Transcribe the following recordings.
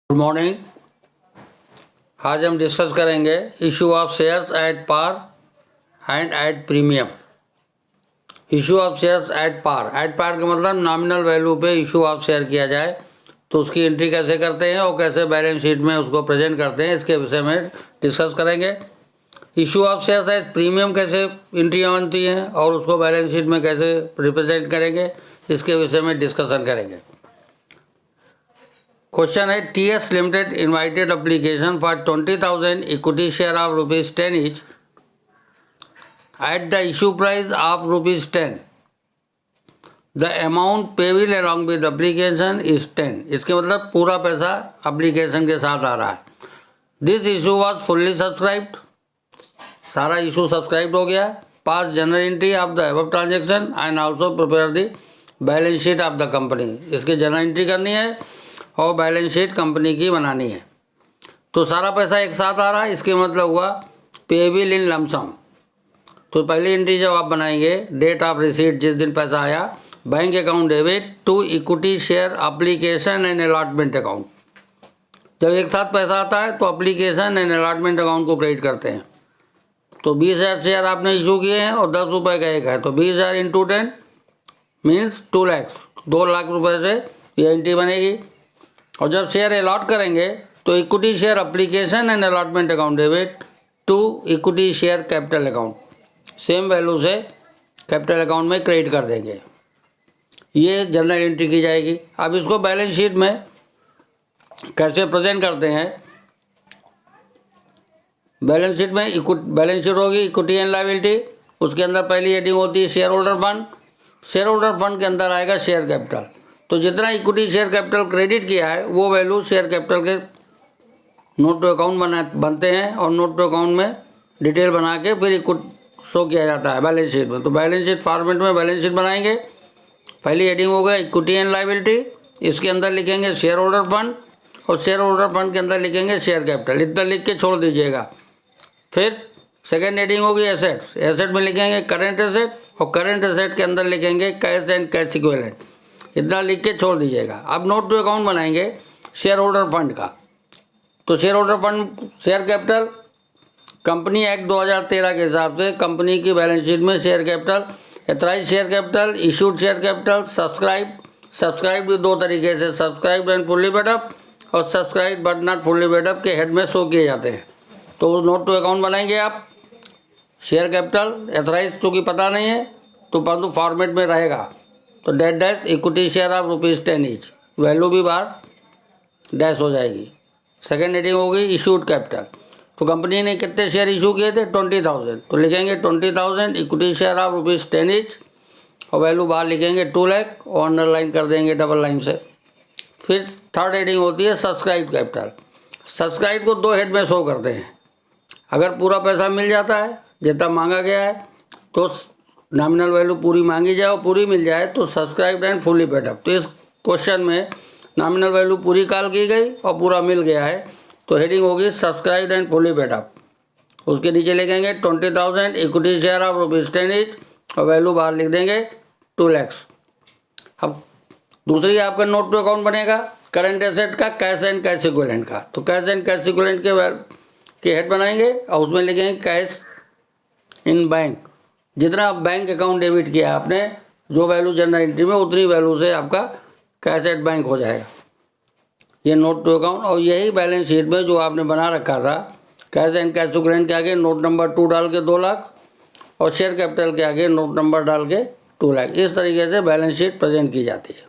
Good morning. आज हम discuss करेंगे issue of shares at par and at premium. Issue of shares at par का मतलब nominal value पे इशू ऑफ शेयर किया जाए तो उसकी एंट्री कैसे करते हैं और कैसे बैलेंस शीट में उसको प्रेजेंट करते हैं, इसके विषय में डिस्कस करेंगे। Issue of shares at premium कैसे एंट्रियाँ बनती हैं और उसको बैलेंस शीट में कैसे रिप्रेजेंट करेंगे, इसके विषय में डिस्कशन करेंगे। क्वेश्चन है, TS Limited invited application for 20,000 equity share of ₹10 each at the issue price of ₹10. The amount payable along with application is 10. इसके मतलब पूरा पैसा एप्लीकेशन के साथ आ रहा है। This issue was fully subscribed. सारा इशू सब्सक्राइब हो गया। पास general entry of the above transaction and also prepare the balance sheet of the company. इसकी जनरल एंट्री करनी है और बैलेंस शीट कंपनी की बनानी है। तो सारा पैसा एक साथ आ रहा है, इसके मतलब हुआ पेएबल इन लमसम। तो पहली एंट्री जब आप बनाएंगे, डेट ऑफ रिसीट जिस दिन पैसा आया, bank account debit to equity share application and allotment account. जब एक साथ पैसा आता है तो एप्लीकेशन एंड अलॉटमेंट अकाउंट को क्रेडिट करते हैं। तो 20,000 शेयर आपने इशू किए हैं और 10 रुपये का एक है, तो 20,000 इंटू 10 मीन्स 2 लाख, 2 लाख रुपये से ये एंट्री बनेगी। और जब शेयर अलॉट करेंगे तो equity share application and allotment account debit to equity share capital account, same value से कैपिटल अकाउंट में क्रेडिट कर देंगे। ये जनरल एंट्री की जाएगी। अब इसको बैलेंस शीट में कैसे प्रेजेंट करते हैं? बैलेंस शीट में बैलेंस शीट होगी इक्विटी एंड लायबिलिटी। उसके अंदर पहली हेडिंग होती है share holder fund. Share holder fund के अंदर आएगा शेयर कैपिटल। तो जितना इक्विटी शेयर कैपिटल क्रेडिट किया है वो वैल्यू शेयर कैपिटल के नोट टू अकाउंट बनते हैं और नोट टू अकाउंट में डिटेल बना के फिर शो किया जाता है बैलेंस शीट में। तो बैलेंस शीट फॉर्मेट में बैलेंस शीट बनाएंगे। पहली हेडिंग हो गया इक्विटी एंड लायबिलिटी, इसके अंदर लिखेंगे शेयर होल्डर फंड और शेयर होल्डर फंड के अंदर लिखेंगे शेयर कैपिटल। इतना लिख के छोड़ दीजिएगा। फिर सेकेंड हेडिंग होगी एसेट्स। एसेट में लिखेंगे करेंट एसेट और करेंट एसेट के अंदर लिखेंगे कैश एंड कैश इक्विवेलेंट। इतना लिख के छोड़ दीजिएगा। अब नोट टू अकाउंट बनाएंगे शेयर होल्डर फंड का। तो share holder fund share capital company act 2013 के हिसाब से कंपनी की बैलेंस शीट में share capital, authorised share capital, issued share capital, subscribe भी दो तरीके से, subscribe and fully paid up और subscribe but not fully paid up के हेड में शो किए जाते हैं। तो उस नोट टू अकाउंट बनाएंगे आप। शेयर कैपिटल एथराइज चूँकि पता नहीं है तो परंतु फॉर्मेट में रहेगा। तो dash equity share of ₹10 each, value भी बाहर डैश हो जाएगी। सेकेंड हेडिंग होगी इशूड कैपिटल। तो कंपनी ने कितने शेयर इशू किए थे? 20,000। तो लिखेंगे 20,000 इक्विटी शेयर ऑफ ₹10 ईच और वैल्यू बाहर लिखेंगे 2 लाख और अंडरलाइन कर देंगे डबल लाइन से। फिर थर्ड हेडिंग होती है सब्सक्राइब कैपिटल। सब्सक्राइब को 2 हेड में शो करते हैं। अगर पूरा पैसा मिल जाता है जितना मांगा गया है तो नॉमिनल वैल्यू पूरी मांगी जाए और पूरी मिल जाए तो subscribe and fully paid up. तो इस क्वेश्चन में नॉमिनल वैल्यू पूरी कॉल की गई और पूरा मिल गया है तो हेडिंग होगी subscribe and fully paid up. उसके नीचे लिखेंगे 20,000 इक्विटी शेयर ऑफ ₹10 ईच और वैल्यू बाहर लिख देंगे 2 लाख। अब दूसरी आपका नोट टू अकाउंट बनेगा करंट एसेट का, कैश एंड कैश इक्विवेलेंट का। तो कैश एंड कैश इक्विवेलेंट के हेड बनाएंगे और उसमें लिखेंगे कैश इन बैंक। जितना बैंक अकाउंट डेबिट किया आपने, जो वैल्यू जनरल एंट्री में उतनी वैल्यू से आपका कैश एट बैंक हो जाएगा। ये नोट टू अकाउंट। और यही बैलेंस शीट में जो आपने बना रखा था कैश एंड कैश इक्विवेलेंट के आगे नोट नंबर 2 डाल के 2 लाख और शेयर कैपिटल के आगे नोट नंबर डाल के 2 लाख। इस तरीके से बैलेंस शीट प्रेजेंट की जाती है।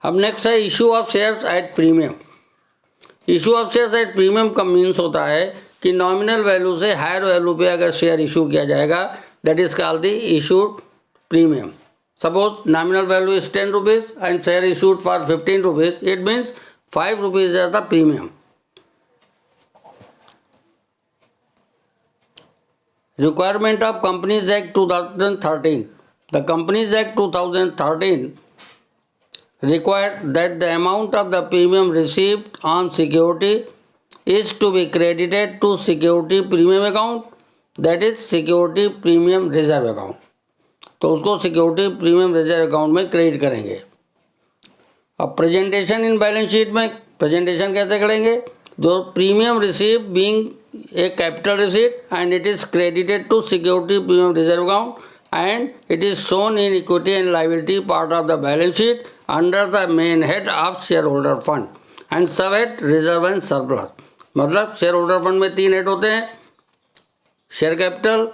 अब नेक्स्ट है issue of shares at premium. Issue of shares at premium का मीन्स होता है कि नॉमिनल वैल्यू से हायर वैल्यू पे अगर शेयर इशू किया जाएगा, that is called the issued premium. Suppose nominal value is 10 rupees and share issued for 15 rupees, it means 5 rupees is the premium. Requirement of Companies Act 2013. The Companies Act 2013 required that the amount of the premium received on security is to be credited to security premium account, that is security premium reserve account. तो उसको security premium reserve account में credit करेंगे। अब presentation in balance sheet में presentation कैसे करेंगे? The premium received being a capital receipt and it is credited to security premium reserve account and it is shown in equity and liability part of the balance sheet under the main head of share holder fund and sub head reserve and surplus. मतलब share holder fund में 3 head होते हैं, share capital,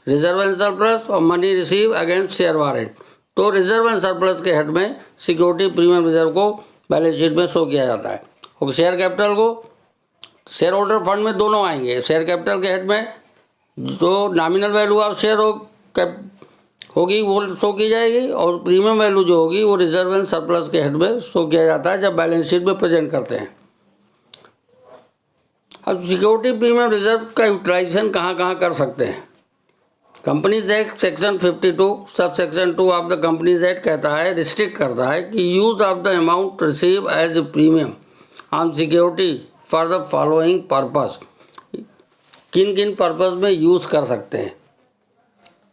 reserve and surplus और money receive against share warrant. तो reserve and surplus के head में security premium reserve को balance sheet में शो किया जाता है और शेयर कैपिटल को शेयर होल्डर फंड में दोनों आएंगे। शेयर कैपिटल के हेड में जो नॉमिनल वैल्यू ऑफ शेयर होगी वो शो की जाएगी और प्रीमियम वैल्यू जो होगी वो रिजर्व एंड सरप्लस के हेड में शो किया जाता है जब बैलेंस शीट में प्रेजेंट करते हैं। अब सिक्योरिटी प्रीमियम रिजर्व का यूटिलाइजेशन कहाँ कहाँ कर सकते हैं? Companies act section 52 sub section 2 of the companies act कहता है, रिस्ट्रिक्ट करता है कि use of the amount received as a premium on security for the following purpose. किन किन पर्पस में यूज़ कर सकते हैं?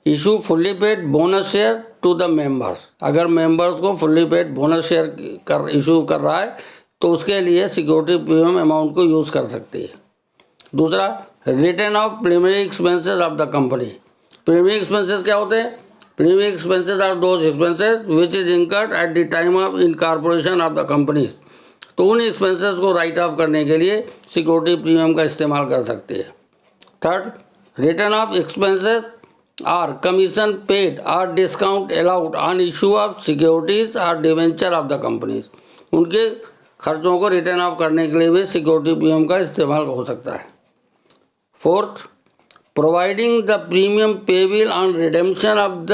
Issue fully paid bonus share to the members. अगर मेंबर्स को fully paid bonus share issue कर रहा है तो उसके लिए सिक्योरिटी प्रीमियम अमाउंट को यूज़ कर सकती है। दूसरा, return of premium expenses of the company. Premium expenses क्या होते हैं? Premium expenses are those expenses which is incurred at the time of incorporation of the company. तो उन एक्सपेंसेस को राइट ऑफ करने के लिए सिक्योरिटी प्रीमियम का इस्तेमाल कर सकती है। Third, return of expenses or commission paid और discount allowed on issue of securities और डिवेंचर ऑफ द कंपनीज। उनके खर्चों को रिटर्न ऑफ करने के लिए भी सिक्योरिटी प्रीमियम का इस्तेमाल हो सकता है। Fourth, providing the premium payable on redemption of the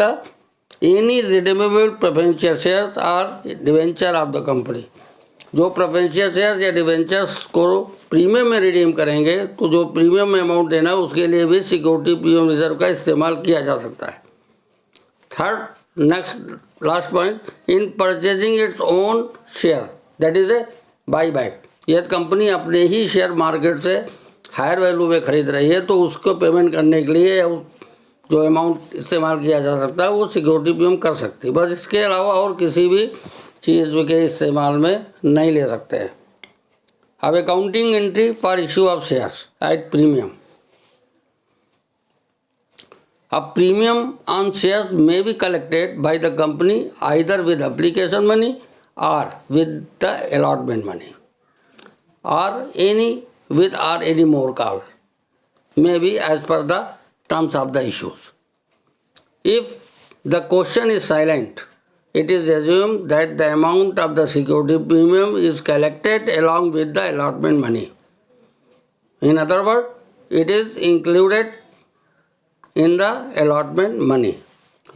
any redeemable preferential shares और डिवेंचर ऑफ द कंपनी। जो प्रेफरेंशियल शेयर्स या डिवेंचर्स को प्रीमियम में रिडीम करेंगे तो जो प्रीमियम में अमाउंट देना है उसके लिए भी सिक्योरिटी प्रीमियम रिजर्व का इस्तेमाल किया जा सकता है। Third, next last point, in purchasing its own share that is a by back. यदि कंपनी अपने ही शेयर मार्केट से हायर वैल्यू में खरीद रही है तो उसको पेमेंट करने के लिए जो अमाउंट इस्तेमाल किया जा सकता है वो सिक्योरिटी प्रीमियम कर सकती है। बस इसके अलावा और किसी भी चीज़ के इस्तेमाल में नहीं ले सकते हैं। अब accounting entry for issue of shares at premium. अब premium on shares may be collected by the company either with application money और विद द अलॉटमेंट मनी और any more call may be as per the terms of the issues. If the question is silent, it is assumed that the amount of the security premium is collected along with the allotment money. In other words, it is included in the allotment money.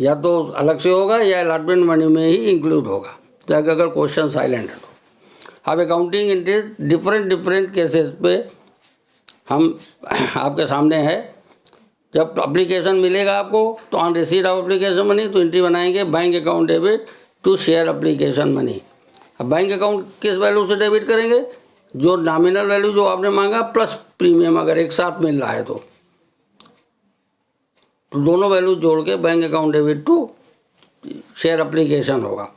या तो अलग से होगा या allotment money में ही include होगा अगर question silent है तो। अब अकाउंटिंग एंट्रीज डिफरेंट केसेस पे हम आपके सामने है। जब एप्लीकेशन मिलेगा आपको तो on receipt of application money तो एंट्री बनाएंगे bank account debit to share application money. अब बैंक अकाउंट किस वैल्यू से डेबिट करेंगे? जो नॉमिनल वैल्यू जो आपने मांगा प्लस प्रीमियम अगर एक साथ मिल रहा है तो दोनों वैल्यू जोड़ के bank account debit to share application होगा।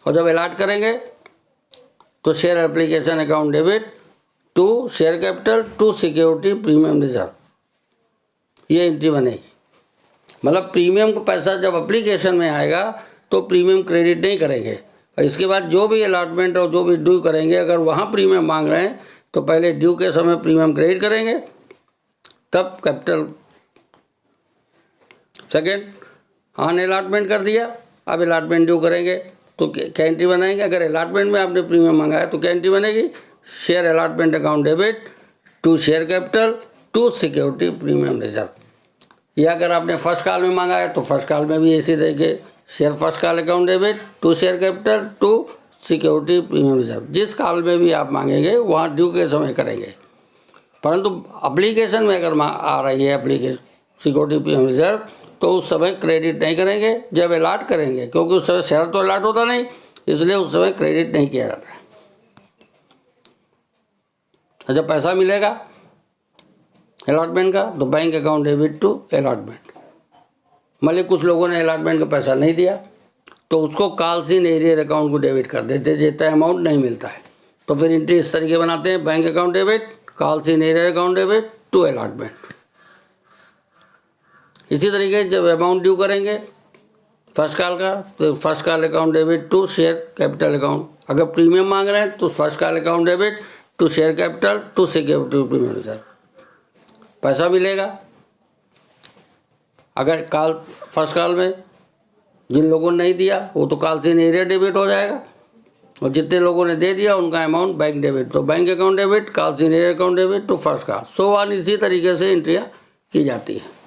और जब अलॉट करेंगे तो share application account debit to share capital to security premium reserve, ये एंट्री बनेगी। मतलब प्रीमियम का पैसा जब एप्लीकेशन में आएगा तो प्रीमियम क्रेडिट नहीं करेंगे और इसके बाद जो भी अलॉटमेंट और जो भी ड्यू करेंगे अगर वहाँ प्रीमियम मांग रहे हैं तो पहले ड्यू के समय प्रीमियम क्रेडिट करेंगे तब कैपिटल। सेकेंड, ऑन अलॉटमेंट कर दिया, अब अलॉटमेंट ड्यू करेंगे तो क्या एंट्री बनाएंगे? अगर अलॉटमेंट में आपने प्रीमियम मंगाया तो क्या एंट्री बनेगी? Share allotment account debit to share capital to security premium reserve. या अगर आपने फर्स्ट कॉल में मांगा है तो फर्स्ट कॉल में भी ऐसे देंगे share first call account debit to share capital to security premium reserve. जिस कॉल में भी आप मांगेंगे वहाँ ड्यू के समय करेंगे। परंतु एप्लीकेशन में अगर आ रही है एप्लीकेशन सिक्योरिटी प्रीमियम रिजर्व तो उस समय क्रेडिट नहीं करेंगे, जब अलॉट करेंगे, क्योंकि उस समय शेयर तो अलॉट होता नहीं इसलिए उस समय क्रेडिट नहीं किया जाता है। जब पैसा मिलेगा अलॉटमेंट का तो bank account debit to allotment. मतलब कुछ लोगों ने अलॉटमेंट का पैसा नहीं दिया तो उसको कॉल्स इन एरियर अकाउंट को डेबिट कर देते, जितना अमाउंट नहीं मिलता है। तो फिर एंट्री इस तरीके बनाते हैं, bank account debit, calls in arrear account debit to allotment. इसी तरीके जब अमाउंट ड्यू करेंगे फर्स्ट कॉल का, तो first call account debit to share capital account. अगर प्रीमियम मांग रहे हैं तो first call account debit to share capital to security premium reserve, पैसा मिलेगा। अगर कॉल फर्स्ट कॉल में जिन लोगों ने नहीं दिया वो तो कॉल से एरिया डेबिट हो जाएगा, और जितने लोगों ने दे दिया उनका अमाउंट बैंक डेबिट, तो बैंक अकाउंट डेबिट, कॉल से arrear account debit to first call, so on. इसी तरीके से एंट्रियाँ की जाती है।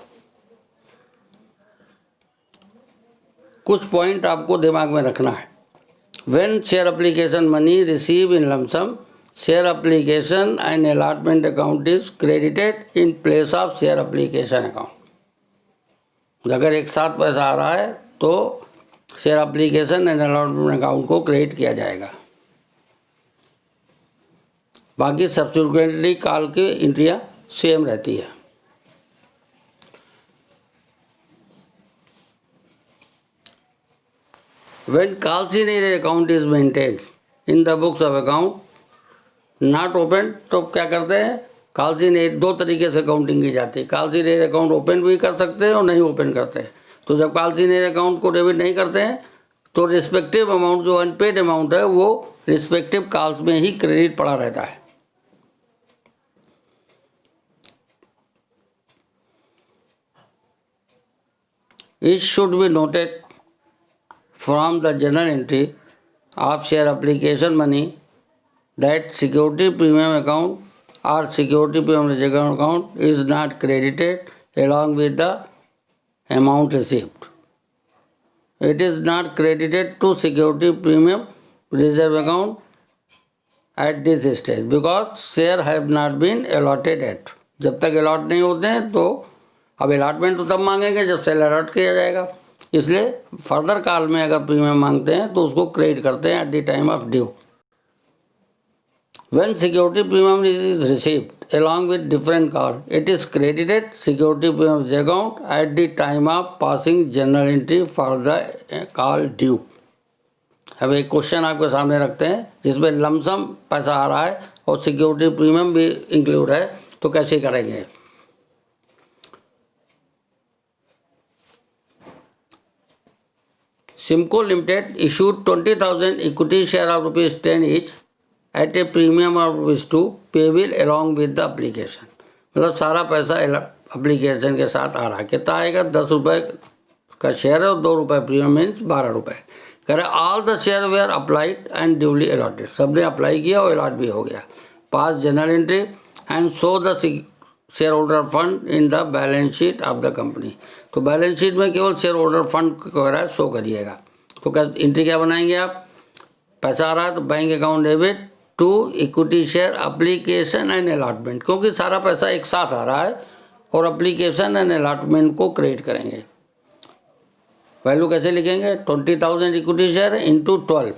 कुछ पॉइंट आपको दिमाग में रखना है। When share application money receive in lump sum, share application and allotment account is credited in place of share application account. अगर एक साथ पैसा आ रहा है तो share application and allotment account को क्रेडिट किया जाएगा। बाकी सब्सिक्वेंटली कॉल की एंट्रियाँ सेम रहती है। When calls in area account is maintained in the books of account not open, तो क्या करते हैं, कॉल्स इन दो तरीके से काउंटिंग की जाती है। Calls in arrear account open भी कर सकते हैं और नहीं ओपन करते हैं। तो जब कॉल्स इन एरियर अकाउंट को डेबिट नहीं करते हैं तो रिस्पेक्टिव अमाउंट जो अनपेड अमाउंट है वो रिस्पेक्टिव कॉल्स में ही क्रेडिट पड़ा रहता है। It should be noted from the journal entry of share application money that security premium account or security premium reserve account is not credited along with the amount received. It is not credited to security premium reserve account at this stage because share have not been allotted yet. जब तक allot नहीं होते हैं तो अब allotment तो तब मांगेंगे जब शेयर अलॉट किया जाएगा, इसलिए फर्दर कॉल में अगर प्रीमियम मांगते हैं तो उसको क्रेडिट करते हैं eight the time of due. When security premium is received along with different call, it is credited security premium account at the time of passing journal entry for the call due. अब एक question आपके सामने रखते हैं जिसमें lump sum पैसा आ रहा है और सिक्योरिटी प्रीमियम भी इंक्लूड है, तो कैसे करेंगे। Simco Limited issued 20,000 equity share of ₹10 each at a premium of ₹2 payable along with the application। मतलब सारा पैसा एप्लीकेशन के साथ आ रहा है। कितना आएगा, ₹10 का शेयर है और ₹2 प्रीमियम मीन्स ₹12। कह रहे all the share were applied and duly allotted, सबने अप्लाई किया और अलॉट भी हो गया। पास general entry and show the share holder fund in the balance sheet of the company. तो बैलेंस शीट में केवल शेयर होल्डर फंड वगैरह शो करिएगा। तो क्या एंट्री क्या बनाएंगे आप, पैसा आ रहा है तो bank account debit to equity share application and allotment, क्योंकि सारा पैसा एक साथ आ रहा है और एप्लीकेशन एंड अलॉटमेंट को क्रिएट करेंगे। वैल्यू कैसे लिखेंगे, 20,000 इक्विटी शेयर इंटू 12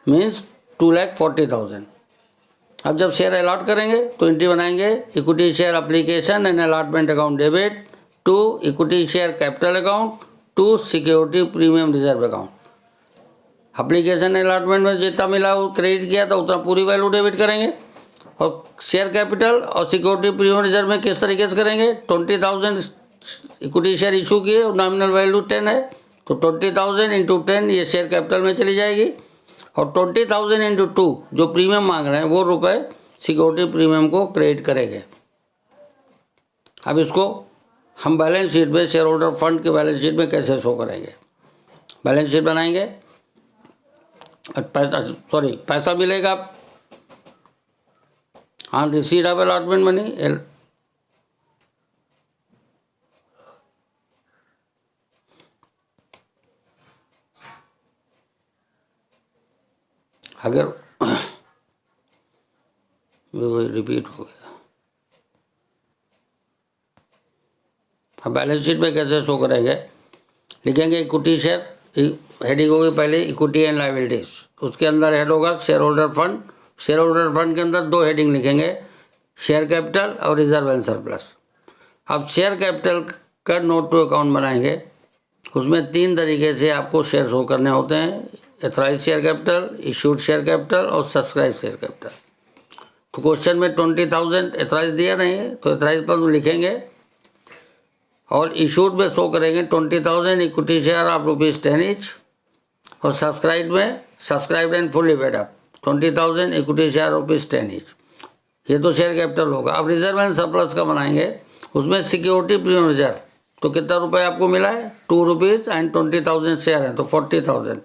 मीन्स 2,40,000। अब जब शेयर अलॉट करेंगे तो एंट्री बनाएंगे equity share application and allotment account debit to equity share capital account to security premium reserve account. Application allotment में जितना मिला वो क्रेडिट किया था उतना पूरी वैल्यू डेबिट करेंगे, और शेयर कैपिटल और सिक्योरिटी प्रीमियम रिजर्व में किस तरीके से करेंगे, 20,000 इक्विटी शेयर इशू किए और नॉमिनल वैल्यू 10 है, तो 20,000 इंटू 10 ये शेयर कैपिटल में चली जाएगी, और 20,000 इंटू 2 जो प्रीमियम मांग रहे हैं वो रुपए सिक्योरिटी प्रीमियम को क्रेडिट करेंगे। अब इसको हम बैलेंस शीट में शेयर होल्डर फंड के बैलेंस शीट में कैसे शो करेंगे, बैलेंस शीट बनाएंगे, पैसा मिलेगा हाँ रिसीट ऑफ अलॉटमेंट मनी अगर रिपीट हो गया। अब बैलेंस शीट में कैसे शो करेंगे, लिखेंगे इक्विटी शेयर, हेडिंग होगी पहले इक्विटी एंड लायबिलिटीज, उसके अंदर हेड होगा share holder fund. Share holder fund के अंदर 2 हेडिंग लिखेंगे, शेयर कैपिटल और रिजर्व एंड सरप्लस। अब शेयर कैपिटल का नोट टू अकाउंट बनाएंगे उसमें 3 तरीके से आपको शेयर शो करने होते हैं, authorised share capital, issued share capital और सब्सक्राइब शेयर कैपिटल। तो क्वेश्चन में 20,000 एथराइज दिया नहीं है, तो एथराइज पर लिखेंगे और इशूड में शो करेंगे 20,000 इक्विटी शेयर ऑफ ₹10 ईच, और सब्सक्राइब में subscribe and fully paid up 20,000 equity share ₹10 each. ये तो शेयर कैपिटल होगा। अब रिजर्व एंड सरप्लस का बनाएंगे, उसमें सिक्योरिटी प्रीमियम रिजर्व, तो कितना रुपए आपको मिला है, ₹2 एंड 20,000 शेयर है तो 40,000।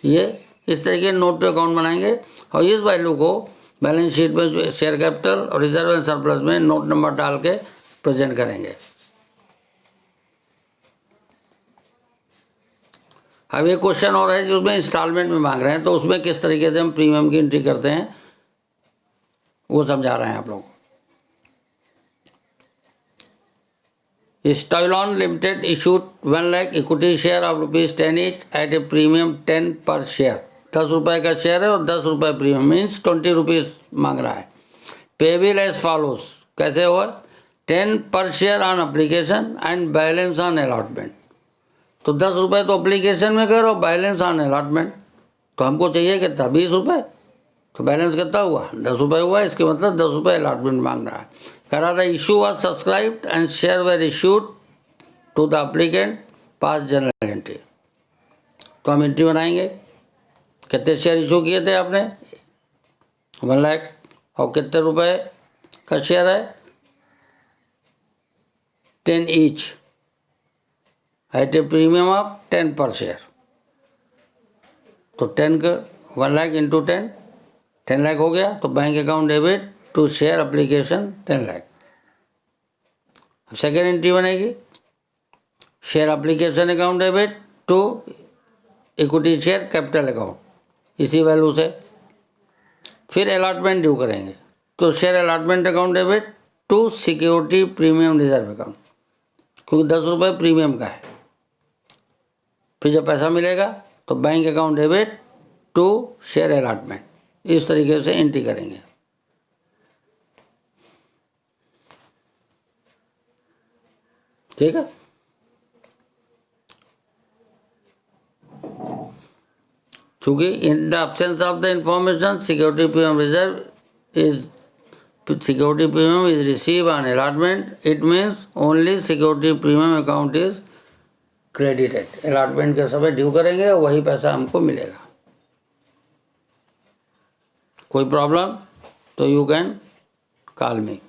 ये इस तरीके नोट पे अकाउंट बनाएंगे और इस वैल्यू को बैलेंस शीट में जो शेयर कैपिटल और रिजर्व एंड सरप्लस में नोट नंबर डाल के प्रेजेंट करेंगे। अब एक क्वेश्चन और है जिसमें इंस्टॉलमेंट में मांग रहे हैं, तो उसमें किस तरीके से हम प्रीमियम की एंट्री करते हैं वो समझा रहे हैं आप लोग। Stylon limited issued 1 lakh equity share of ₹10 each at a premium 10 per share. 10 रुपये का शेयर है और 10 रुपये प्रीमियम, मीन्स 20 रुपीज़ मांग रहा है। पेबल एज फॉलोज, कैसे हुआ, 10 per share on application and balance on allotment. तो 10 रुपये तो अप्लीकेशन में करो, बैलेंस ऑन अलॉटमेंट, तो हमको चाहिए कितना, 20 रुपये, तो बैलेंस कितना हुआ, 10 रुपये हुआ। इसके मतलब 10 रुपये अलॉटमेंट मांग रहा है। कह रहा था issue was subscribed and share were issued to the applicant pass general entry. तो हम एंट्री बनाएंगे, कितने शेयर इशू किए थे आपने, 1 लाख, और कितने रुपए का शेयर है, 10 each at a premium of 10 per share. तो 10 का 1 लाख इंटू 10 लाख हो गया। तो bank account debit to share application 10 lakh. Second entry बनेगी, share application account debit to equity share capital account, इसी वैल्यू से। फिर अलॉटमेंट ड्यू करेंगे, तो share allotment account debit to security premium reserve account, क्योंकि 10 रुपये प्रीमियम का है। फिर जब पैसा मिलेगा तो bank account debit to share allotment, इस तरीके से एंट्री करेंगे। ठीक है। चूँकि in the absence of the information security premium reserve is security premium is receive on allotment, it means only security premium account is credited. Allotment के समय due करेंगे और वही पैसा हमको मिलेगा। कोई प्रॉब्लम तो यू कैन कॉल मी।